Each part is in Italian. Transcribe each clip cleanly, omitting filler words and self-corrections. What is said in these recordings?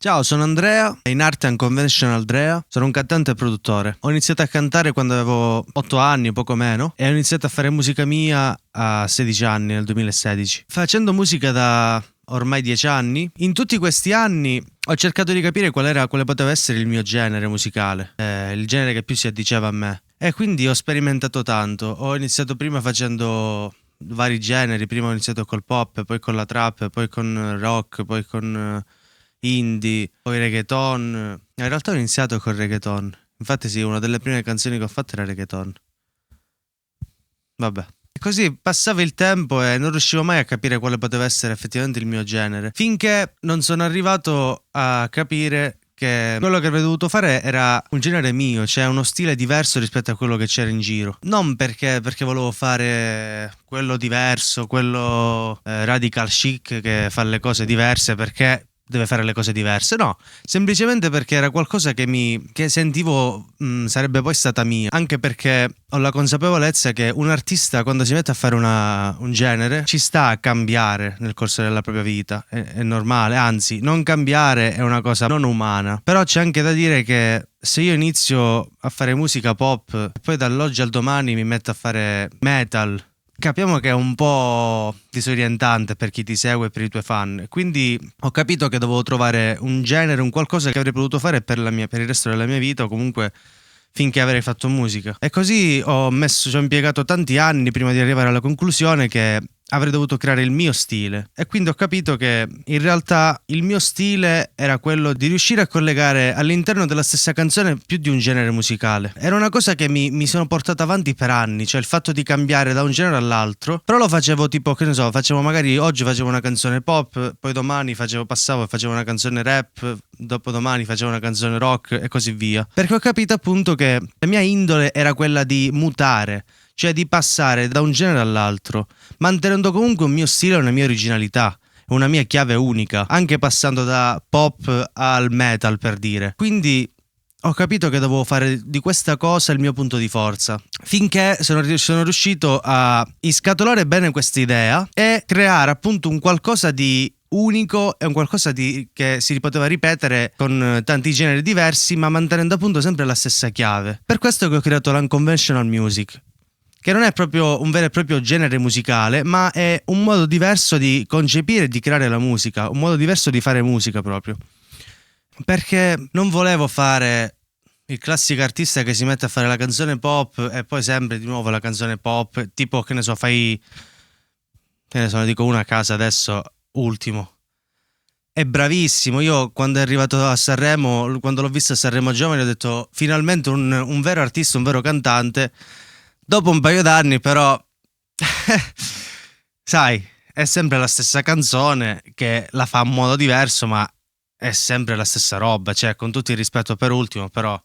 Ciao, sono Andrea, in arte Unconventional Drea, sono un cantante e produttore. Ho iniziato a cantare quando avevo 8 anni, poco meno, e ho iniziato a fare musica mia a 16 anni, nel 2016. Facendo musica da ormai 10 anni, in tutti questi anni ho cercato di capire quale poteva essere il mio genere musicale, il genere che più si addiceva a me. E quindi ho sperimentato tanto. Ho iniziato prima facendo vari generi, prima ho iniziato col pop, poi con la trap, poi con rock, poi con indie, poi reggaeton. In realtà ho iniziato col reggaeton. Infatti sì, una delle prime canzoni che ho fatto era reggaeton. Vabbè. E così passava il tempo e non riuscivo mai a capire quale poteva essere effettivamente il mio genere. Finché non sono arrivato a capire che quello che avrei dovuto fare era un genere mio, cioè uno stile diverso rispetto a quello che c'era in giro. Non perché volevo fare quello diverso, quello radical chic che fa le cose diverse perché deve fare le cose diverse, no, semplicemente perché era qualcosa che sentivo sarebbe poi stata mia, anche perché ho la consapevolezza che un artista quando si mette a fare un genere ci sta a cambiare nel corso della propria vita, è normale, anzi non cambiare è una cosa non umana, però c'è anche da dire che se io inizio a fare musica pop e poi dall'oggi al domani mi metto a fare metal, capiamo che è un po' disorientante per chi ti segue e per i tuoi fan. Quindi ho capito che dovevo trovare un genere, un qualcosa che avrei potuto fare per il resto della mia vita o comunque finché avrei fatto musica. E così ci ho impiegato tanti anni prima di arrivare alla conclusione che avrei dovuto creare il mio stile. E quindi ho capito che in realtà il mio stile era quello di riuscire a collegare all'interno della stessa canzone più di un genere musicale. Era una cosa che mi sono portato avanti per anni, cioè il fatto di cambiare da un genere all'altro. Però lo facevo tipo, che ne so, oggi facevo una canzone pop, poi domani passavo e facevo una canzone rap, dopodomani facevo una canzone rock e così via. Perché ho capito appunto che la mia indole era quella di mutare, cioè di passare da un genere all'altro, mantenendo comunque un mio stile e una mia originalità, una mia chiave unica, anche passando da pop al metal per dire. Quindi ho capito che dovevo fare di questa cosa il mio punto di forza, finché sono riuscito a iscatolare bene questa idea e creare appunto un qualcosa di unico e un qualcosa che si poteva ripetere con tanti generi diversi ma mantenendo appunto sempre la stessa chiave. Per questo che ho creato l'Unconventional Music, che non è proprio un vero e proprio genere musicale, ma è un modo diverso di concepire e di creare la musica, un modo diverso di fare musica proprio. Perché non volevo fare il classico artista che si mette a fare la canzone pop e poi sempre di nuovo la canzone pop, tipo che ne so, ne dico una a casa adesso, Ultimo. È bravissimo, io quando è arrivato a Sanremo, quando l'ho visto a Sanremo Giovani ho detto finalmente un vero artista, un vero cantante. Dopo un paio d'anni però, sai, è sempre la stessa canzone che la fa in modo diverso, ma è sempre la stessa roba, cioè con tutto il rispetto per Ultimo, però,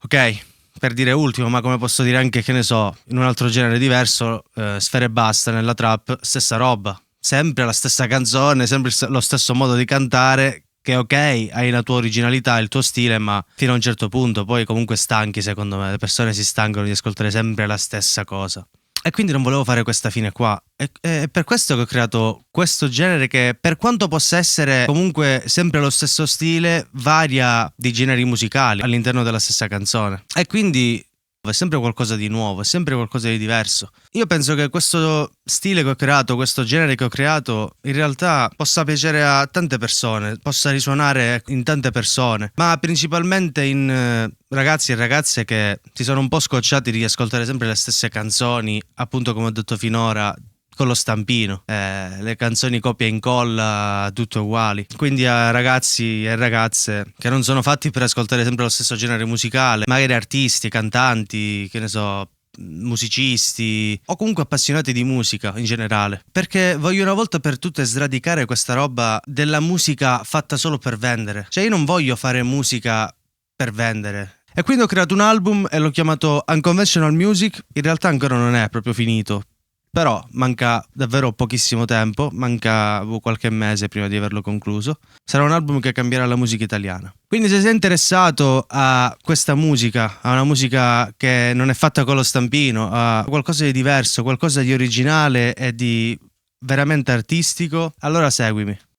ok, per dire Ultimo, ma come posso dire anche, che ne so, in un altro genere diverso, Sfera Ebbasta nella trap, stessa roba, sempre la stessa canzone, sempre lo stesso modo di cantare, che ok, hai la tua originalità, il tuo stile, ma fino a un certo punto poi comunque stanchi, secondo me, le persone si stancano di ascoltare sempre la stessa cosa. E quindi non volevo fare questa fine qua. È per questo che ho creato questo genere che, per quanto possa essere comunque sempre lo stesso stile, varia di generi musicali all'interno della stessa canzone. E quindi è sempre qualcosa di nuovo, è sempre qualcosa di diverso. Io penso che questo stile che ho creato, questo genere che ho creato, in realtà possa piacere a tante persone, possa risuonare in tante persone, ma principalmente in ragazzi e ragazze che si sono un po' scocciati di ascoltare sempre le stesse canzoni, appunto come ho detto finora, con lo stampino, le canzoni copia e incolla, tutto uguali. Quindi a ragazzi e ragazze che non sono fatti per ascoltare sempre lo stesso genere musicale, magari artisti, cantanti, che ne so, musicisti o comunque appassionati di musica in generale, perché voglio una volta per tutte sradicare questa roba della musica fatta solo per vendere. Cioè io non voglio fare musica per vendere. E quindi ho creato un album e l'ho chiamato Unconventional Music. In realtà ancora non è proprio finito, però manca davvero pochissimo tempo, manca qualche mese prima di averlo concluso. Sarà un album che cambierà la musica italiana. Quindi se sei interessato a questa musica, a una musica che non è fatta con lo stampino, a qualcosa di diverso, qualcosa di originale e di veramente artistico, allora seguimi.